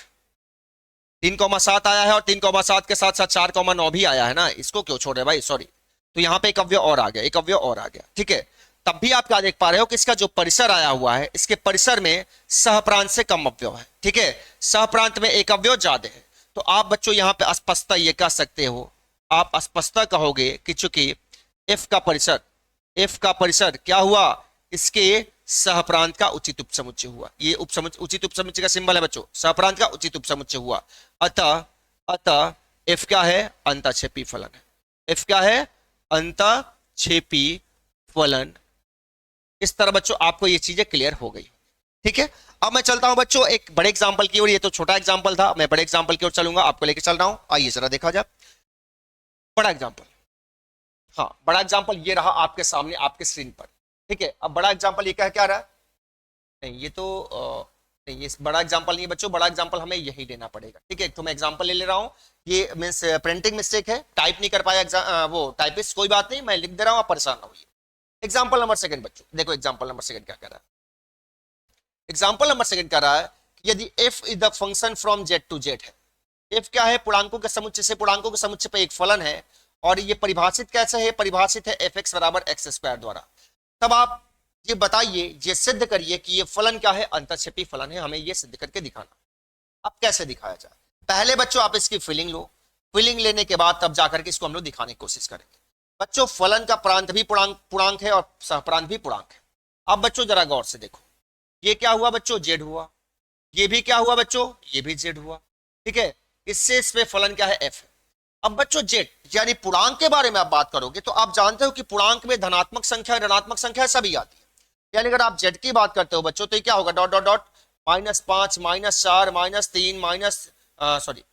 3,7 आया है और 3,7 के साथ साथ 4,9 भी आया है ना, इसको क्यों छोड़ रहे भाई, सॉरी। तो यहाँ पे एक अवयव और आ गया, एक अवयव और आ गया, ठीक है। तब भी आप क्या देख पा रहे हो कि इसका जो परिसर आया हुआ है, इसके परिसर में सहप्रांत से कम अवयव है, ठीक है। सहप्रांत में एक अवयव ज्यादा है। तो आप बच्चों यहाँ पे अस्पष्टता ये कह सकते हो, आप अस्पष्टता कहोगे कि चूंकि एफ का परिसर क्या हुआ, इसके सहप्रांत का उचित उपसमुच्चय हुआ। ये उचित उपसमुच्चय का सिंबल है बच्चों, सहप्रांत का उचित उपसमुच्चय हुआ। अतः एफ क्या है, अंतःक्षेपी फलन है। एफ क्या है, अंतःक्षेपी फलन। इस तरह बच्चों आपको ये चीजें क्लियर हो गई, ठीक है। अब मैं चलता हूं बच्चों एक बड़े एग्जांपल की ओर। ये तो छोटा एग्जांपल था, मैं बड़े एग्जांपल की ओर चलूंगा, आपको लेके चल रहा हूं। आइए जरा देखा जाए बड़ा एग्जांपल। हाँ, बड़ा एग्जांपल ये रहा आपके सामने, आपके स्क्रीन पर, ठीक है। अब बड़ा एग्जांपल ये क्या रहा, नहीं ये तो नहीं, ये बड़ा एग्जांपल नहीं है बच्चों, बड़ा एग्जांपल हमें यही लेना पड़ेगा, ठीक है। तो मैं एग्जांपल ले ले रहा हूं, ये मींस प्रिंटिंग मिस्टेक है, टाइप नहीं कर पाया वो टाइपिस्ट, कोई बात नहीं, मैं लिख दे रहा हूं, आप परेशान ना होइए। एग्जांपल नंबर सेकंड बच्चों, देखो एग्जांपल नंबर सेकंड क्या कर रहा है। एग्जांपल नंबर सेकंड कर रहा है कि यदि f is the function from z to z है। f क्या है, पूर्णांकों के समुच्चय से पूर्णांकों के समुच्चय पे एक फलन है, और ये परिभाषित कैसे है, परिभाषित है fx बराबर x स्क्वायर द्वारा। तब आप ये बताइए, ये सिद्ध करिए कि ये फलन क्या है, अंतःक्षेपी फलन है। हमें ये सिद्ध करके दिखाना। अब कैसे दिखाया जाए, पहले बच्चों आप इसकी फीलिंग लो, फीलिंग लेने के बाद तब जाकर के इसको हम लोग दिखाने की कोशिश करेंगे। बच्चों फलन का प्रांत भी पूर्णांक है और सहप्रांत भी पूर्णांक है। अब बच्चों जरा गौर से देखो, ये क्या हुआ बच्चों, जेड हुआ। ये भी क्या हुआ बच्चों, ये भी जेड हुआ, ठीक है। इससे इस पे फलन क्या है, एफ है। अब बच्चों जेड यानी पूर्णांक के बारे में आप बात करोगे तो आप जानते हो कि पूर्णांक में धनात्मक संख्या ऋणात्मक संख्या सभी आती है। यानी अगर आप जेड की बात करते हो बच्चों, तो ये क्या होगा, डॉट डॉट डॉट -5 -4 -3 सॉरी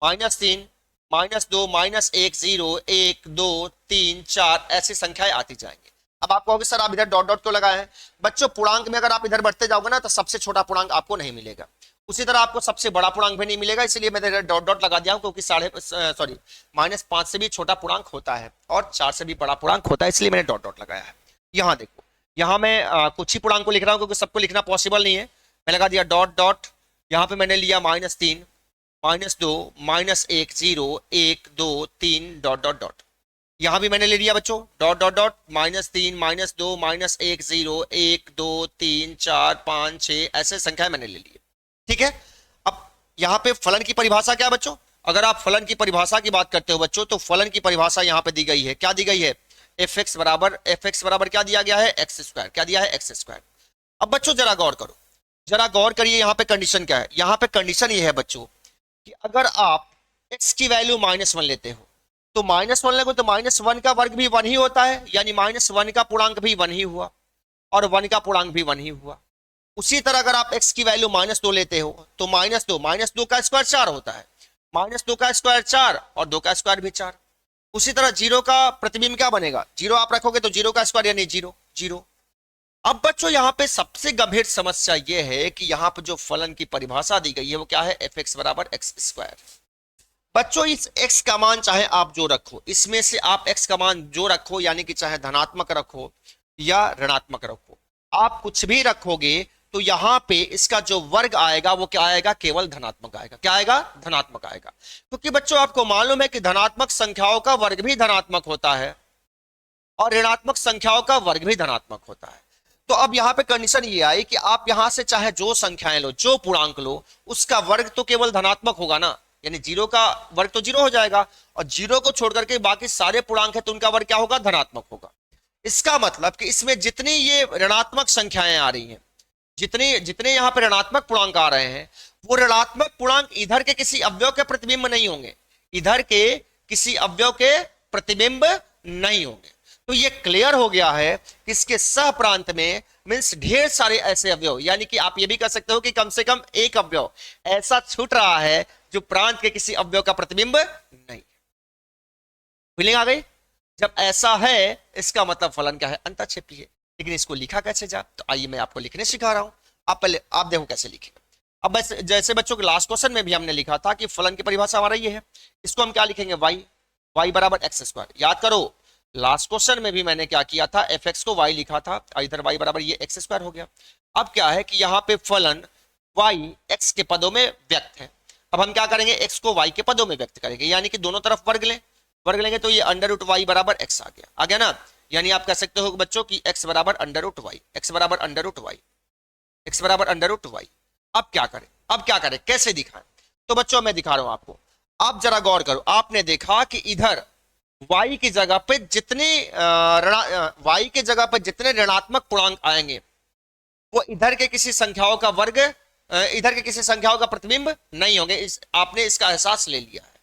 -3 -2 -1 0 1 2 3 4 ऐसी संख्याएं आती जाएंगी। अब आप कहोगे सर आप इधर डॉट डॉट क्यों लगाए हैं, बच्चों पूर्णांक में अगर आप इधर बढ़ते जाओगे ना तो सबसे छोटा पूर्णांक आपको नहीं मिलेगा, उसी तरह आपको सबसे बड़ा पूर्णांक भी नहीं मिलेगा, इसलिए मैंने डॉट डॉट लगा दिया हूं, क्योंकि -5 से भी छोटा पूर्णांक होता है और 4 से भी बड़ा पूर्णांक होता है, इसलिए मैंने डॉट डॉट लगाया है। यहां देखो, यहां मैं कुछ ही पूर्णांक को लिख रहा हूं क्योंकि सबको लिखना पॉसिबल नहीं है। मैं लगा दिया डॉट डॉट, यहां पे मैंने लिया -3 -2 -1 0 1 2 3 डॉट डॉट डॉट। यहां भी मैंने ले लिया बच्चों डॉट डॉट डॉट -3 -2 -1 0 1 2 3 4 5 6 ऐसे संख्या मैंने ले ली, ठीक है। अब यहां पे फलन की परिभाषा क्या है बच्चों, अगर आप फलन की परिभाषा की बात करते हो बच्चों, तो फलन की परिभाषा यहां पे दी गई है, क्या दी गई है, एफ एक्स बराबर क्या दिया गया है, एक्स स्क्वायर। क्या दिया है, एक्स स्क्वायर। अब बच्चों जरा गौर करो, जरा गौर करिए, यहां पे कंडीशन क्या है, यहां पे कंडीशन ये है बच्चों कि अगर आप x की वैल्यू -1 लेते हो तो -1 लगो तो -1 का वर्ग भी 1 ही होता है, यानी -1 का पूर्णांक भी 1 ही हुआ और 1 का पूर्णांक भी 1 ही हुआ। उसी तरह अगर आप x की वैल्यू -2 लेते हो तो -2 का स्क्वायर 4 होता है, -2 का स्क्वायर 4 और 2 का स्क्वायर भी 4। उसी तरह 0 का प्रतिबिंब क्या बनेगा, 0 आप रखोगे तो 0 का स्क्वायर यानी 0 0। अब बच्चों यहां पे सबसे गंभीर समस्या यह है कि यहां पर जो फलन की परिभाषा दी गई है वो क्या है, एफ एक्स बराबर एक्स स्क्वायर। बच्चों इस x का मान चाहे आप जो रखो, इसमें से आप x का मान जो रखो, यानी कि चाहे धनात्मक रखो या ऋणात्मक रखो, आप कुछ भी रखोगे तो यहां पे इसका जो वर्ग आएगा वो क्या आएगा, केवल धनात्मक आएगा। क्या आएगा, धनात्मक आएगा। क्योंकि बच्चों आपको मालूम है कि धनात्मक संख्याओं का वर्ग भी धनात्मक होता है, और ऋणात्मक संख्याओं का वर्ग भी धनात्मक होता है। तो अब यहाँ पे कंडीशन ये आई कि आप यहां से चाहे जो संख्याएं लो, जो पूर्णांक लो, उसका वर्ग तो केवल धनात्मक होगा ना, यानी जीरो का वर्ग तो जीरो हो जाएगा, और जीरो को छोड़ करके बाकी सारे पूर्णांक है तो उनका वर्ग क्या होगा, धनात्मक होगा। इसका मतलब कि इसमें जितनी ये ऋणात्मक संख्याएं आ रही हैं, जितने जितने यहां पर ऋणात्मक पूर्णांक आ रहे हैं, वो ऋणात्मक पूर्णांक इधर के किसी अवयव के प्रतिबिंब नहीं होंगे, इधर के किसी अवयव के प्रतिबिंब नहीं होंगे। तो ये क्लियर हो गया है कि इसके सह प्रांत में मींस ढेर सारे ऐसे अवयव, यानी कि आप ये भी कह सकते हो कि कम से कम एक अवयव ऐसा छूट रहा है जो प्रांत के किसी अवयव का प्रतिबिंब नहीं। फीलिंग आ गई? जब ऐसा है इसका मतलब फलन क्या है, अंतःक्षेपी है। लेकिन इसको लिखा कैसे जा, तो आइए मैं आपको लिखने सिखा रहा हूं। आप पहले आप देखो कैसे लिखेगा। अब बस जैसे बच्चों के लास्ट क्वेश्चन में भी हमने लिखा था कि फलन की परिभाषा हमारा ये है, इसको हम क्या लिखेंगे, y बराबर एक्स स्क्वायर। याद करो लास्ट क्वेश्चन में भी मैंने क्या किया था, एफ एक्स को y लिखा था, इधर y बराबर ये एक्स स्क्वायर हो गया। अब क्या है कि यहाँ पे फलन y x के पदों में व्यक्त है। अब हम क्या करेंगे, x को y के पदों में व्यक्त करेंगे, यानी कि दोनों तरफ वर्ग लें, वर्ग लेंगे तो ये अंडर रूट वाई बराबर एक्स आ गया ना। यानी आप कह सकते हो बच्चों की x बराबर अंडर रूट वाई, एक्स बराबर अंडर रूट वाई, एक्स बराबर अंडर रूट वाई। अब क्या करें, अब क्या करें, कैसे दिखाएं? तो बच्चों मैं दिखा रहा हूं आपको, आप जरा गौर करो। आपने देखा कि इधर y की जगह पे जितने y के जगह पे जितने ऋणात्मक पूर्णांक आएंगे वो इधर के किसी संख्याओं का वर्ग, इधर के किसी संख्याओं का प्रतिबिंब नहीं होंगे। आपने इसका एहसास ले लिया है।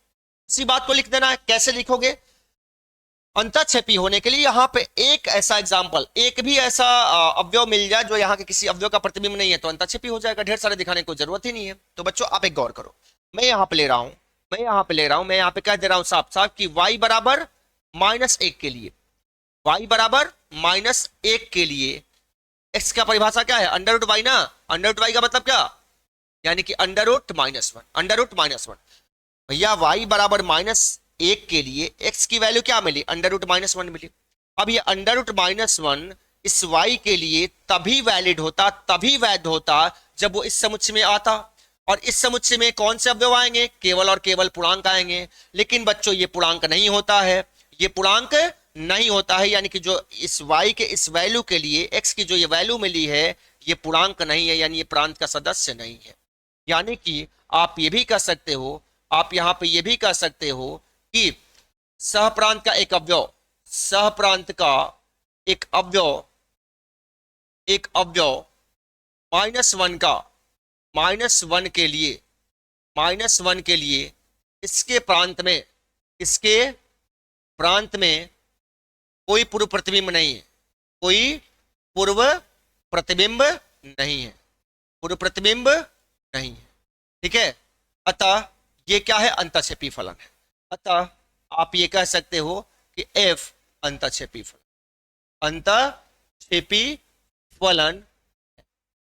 इसी बात को लिख देना है। कैसे लिखोगे, अंतःक्षेपी होने के लिए यहां पे एक ऐसा एग्जांपल, एक भी ऐसा अवयव मिल जाए जो यहां के किसी अवयव का प्रतिबिंब नहीं है तो अंतःक्षेपी हो जाएगा। ढेर सारे दिखाने की जरूरत ही नहीं है। तो बच्चों आप एक गौर करो, मैं यहां पे ले रहा हूं, मैं यहां पे कह दे रहा हूं साफ साफ कि y बराबर -1 के लिए, y बराबर -1 के लिए x का परिभाषा क्या है, अंडर रूट वाई ना। अंडर रूट वाई का मतलब क्या, यानी कि अंडर रूट -1, अंडर रूट -1। भैया y बराबर -1 के लिए x की वैल्यू क्या मिली, अंडर रूट -1 मिली। अब ये अंडर रूट -1 इस y के लिए तभी वैलिड होता, तभी वैध होता जब वो इस समुच्चय में आता। और इस समुच्चय में कौन से अवयव आएंगे, केवल और केवल पूर्णांक आएंगे। लेकिन बच्चों ये पूर्णांक नहीं होता है, ये पूर्णांक नहीं होता है, यानी कि जो इस y के इस वैल्यू के लिए x की जो ये वैल्यू मिली है ये पूर्णांक नहीं है, यानी ये प्रांत का सदस्य नहीं है। यानी कि आप ये भी कह सकते हो, आप यहां पे ये भी कह सकते हो कि सहप्रांत का एक अवयव, सहप्रांत का एक अवयव, एक अवयव -1 का, -1 के लिए, -1 के लिए इसके प्रांत में, इसके प्रांत में कोई पूर्व प्रतिबिंब नहीं है, कोई पूर्व प्रतिबिंब नहीं है, पूर्व प्रतिबिंब नहीं है। ठीक है, अतः ये क्या है, अंतःक्षेपी फलन है। अतः आप ये कह सकते हो कि f अंतःक्षेपी फलन, अंतःक्षेपी फलन।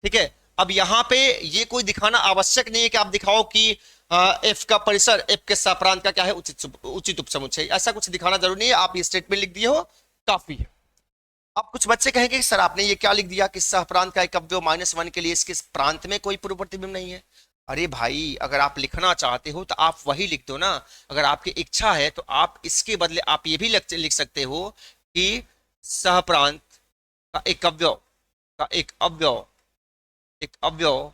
ठीक है, अब यहां पे ये कोई दिखाना आवश्यक नहीं है कि आप दिखाओ कि f का परिसर f के सहप्रांत का क्या है, उचित उपसमुच्चय। ऐसा कुछ दिखाना जरूरी नहीं है, आप ये स्टेटमेंट लिख दिए हो काफी है। अब कुछ बच्चे कहेंगे कि सर आपने ये क्या लिख दिया कि सहप्रांत का एक अवयव -1 के लिए इसके प्रांत में कोई पूर्व प्रतिबिंब नहीं है। अरे भाई, अगर आप लिखना चाहते हो तो आप वही लिख दो ना। अगर आपकी इच्छा है तो आप इसके बदले आप ये भी लिख सकते हो कि सहप्रांत का एक अवयव, का एक अवयव, एक अवयव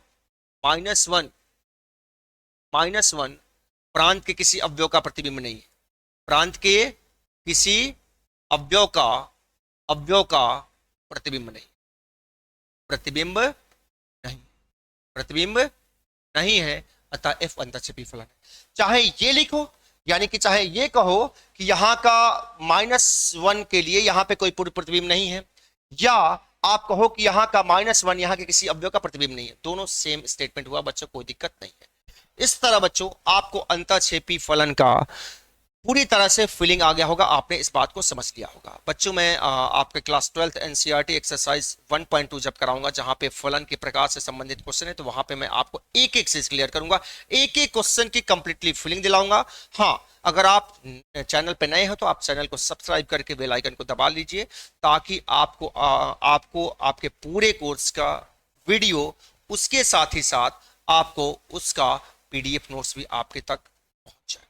-1 प्रांत के किसी अवयव का प्रतिबिंब नहीं है, प्रांत के किसी अवयव का, अवयव का प्रतिबिंब नहीं, प्रतिबिंब नहीं, प्रतिबिंब नहीं है। अतः f अंतःक्षेपी फलन है। चाहे ये लिखो, यानी कि चाहे ये कहो कि यहां का -1 के लिए यहां पे कोई पूर्व प्रतिबिंब नहीं है, या आप कहो कि यहां का -1 यहां के किसी अवयव का प्रतिबिंब नहीं है, दोनों सेम स्टेटमेंट हुआ बच्चों, कोई दिक्कत नहीं है। इस तरह बच्चों आपको अंतःक्षेपी फलन का पूरी तरह से फीलिंग आ गया होगा, आपने इस बात को समझ लिया होगा। बच्चों मैं आपके क्लास 12th एनसीईआरटी एक्सरसाइज 1.2 जब कराऊंगा, जहां पे फलन के प्रकार से संबंधित क्वेश्चन है, तो वहां पे मैं आपको एक एक चीज क्लियर करूंगा, एक एक क्वेश्चन की कंप्लीटली फीलिंग दिलाऊंगा। हाँ, अगर आप चैनल पे नए हो तो आप चैनल को सब्सक्राइब करके बेल आइकन को दबा लीजिए, ताकि आपको आपके पूरे कोर्स का वीडियो, उसके साथ ही साथ आपको उसका PDF नोट्स भी आपके तक पहुंच जाए।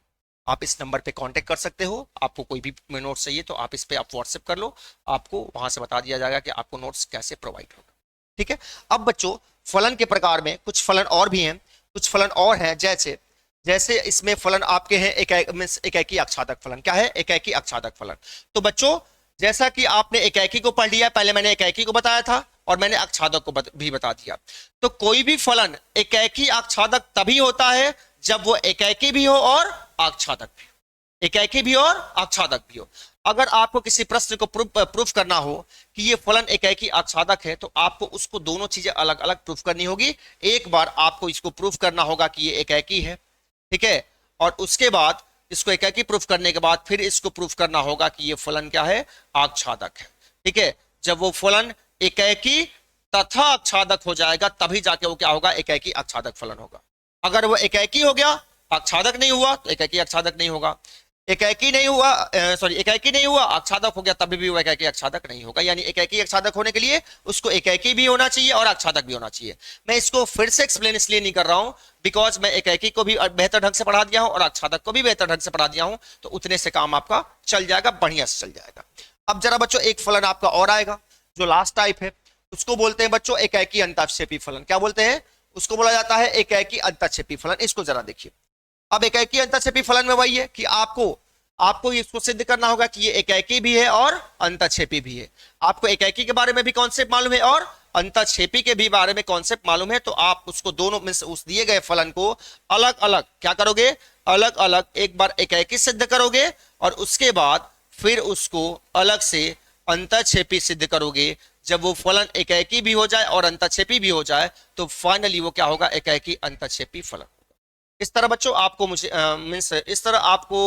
आप इस नंबर पे कांटेक्ट कर सकते हो। आपको कोई भी नोट्स चाहिए तो आप इस पे आप व्हाट्सएप कर लो, आपको वहां से बता दिया जाएगा कि आपको नोट्स कैसे प्रोवाइड होगा। ठीक है। अब बच्चों फलन के प्रकार में कुछ फलन और भी हैं, कुछ फलन और हैं, जैसे जैसे इसमें फलन आपके हैं एकाकी अक्षादक फलन। क्या है? एकाकी अक्षादक फलन। तो बच्चों जैसा कि आपने एकाकी को पढ़ लिया, पहले मैंने एकाकी को बताया था और मैंने अक्षादक को भी बता दिया। तो कोई भी फलन एकाकी अक्षादक तभी होता है जब वो एकाकी भी हो और अक्षादक भी हो, एकाकी भी और अक्षादक भी हो। अगर आपको किसी प्रश्न को प्रूफ करना हो कि ये फलन एकाकी अक्षादक है तो आपको उसको दोनों चीजें अलग अलग प्रूफ करनी होगी। एक बार आपको इसको प्रूफ करना होगा कि ये एकाकी है, ठीक है, और उसके बाद इसको एकाकी प्रूफ करने के बाद फिर इसको प्रूफ करना होगा कि ये फलन क्या है? आच्छादक है। ठीक है। जब वो फलन एकाकी तथा अक्षादक हो जाएगा तभी जाके वो क्या होगा? एकाकी अक्षादक फलन होगा। अगर वो एकाकी हो गया, अक्षादक नहीं हुआ, तो एकाकी अक्षादक नहीं होगा। एकाकी नहीं हुआ, एकाकी नहीं हुआ, अक्षादक हो गया तभी भी वो एकाकी अक्षादक नहीं होगा। यानी एकाकी अक्षादक होने के लिए उसको एकाकी भी होना चाहिए और अक्षादक भी होना चाहिए। मैं इसको फिर से एक्सप्लेन इसलिए नहीं कर रहा हूं बिकॉज मैं एकाकी को भी बेहतर ढंग से पढ़ा दिया हूं और अक्षादक को भी बेहतर ढंग से पढ़ा दिया हूं, तो उतने से काम आपका चल जाएगा, बढ़िया से चल जाएगा। अब जरा बच्चों एक फलन आपका और आएगा जो लास्ट टाइप है, उसको बोलते हैं बच्चों एकाकी अंतःक्षेपी फलन। क्या बोलते हैं? उसको बोला जाता है एकाकी अंतःक्षेपी फलन। इसको जरा देखिए। अब एकाकी अंतःक्षेपी फलन में वही है कि आपको इसको सिद्ध करना होगा कि ये एकाकी भी है और अंतःक्षेपी भी है। आपको एकाकी के बारे में भी कॉन्सेप्ट मालूम है और अंतःक्षेपी के भी बारे में कॉन्सेप्ट मालूम है, तो आप उसको दोनों में उस दिए गए फलन को अलग अलग क्या करोगे? अलग अलग एक बार एकाकी सिद्ध करोगे और उसके बाद फिर उसको अलग से अंतःक्षेपी सिद्ध करोगे। जब वो फलन एकाकी भी हो जाए और अंतःक्षेपी भी हो जाए तो फाइनली वो क्या होगा? एकाकी अंतःक्षेपी फलन। इस तरह बच्चों आपको मुझे मीन्स इस तरह आपको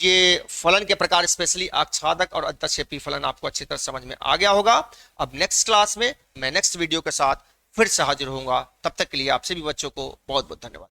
ये फलन के प्रकार स्पेशली आच्छादक और अंतःक्षेपी फलन आपको अच्छी तरह समझ में आ गया होगा। अब नेक्स्ट क्लास में मैं नेक्स्ट वीडियो के साथ फिर से हाजिर होऊंगा। तब तक के लिए आप सभी बच्चों को बहुत बहुत धन्यवाद।